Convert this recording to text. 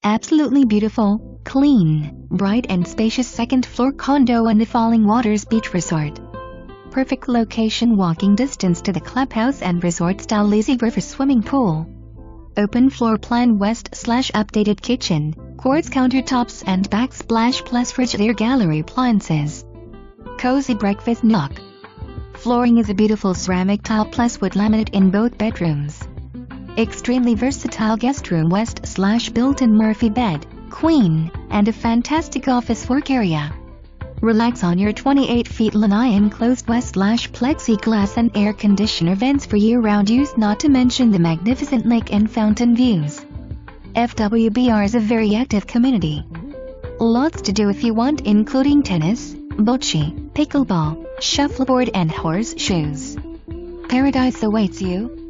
Absolutely beautiful, clean, bright and spacious second-floor condo in the Falling Waters Beach Resort. Perfect location, walking distance to the clubhouse and resort-style lazy river swimming pool. Open floor plan west/updated kitchen, quartz countertops and backsplash plus Frigidaire Gallery Appliances. Cozy breakfast nook. Flooring is a beautiful ceramic tile plus wood laminate in both bedrooms. Extremely versatile guest room west/built-in Murphy bed, queen, and a fantastic office work area. Relax on your 28 feet Lanai enclosed west/plexiglass and air conditioner vents for year-round use, not to mention the magnificent lake and fountain views. FWBR is a very active community. Lots to do if you want, including tennis, bocce, pickleball, shuffleboard and horseshoes. Paradise awaits you.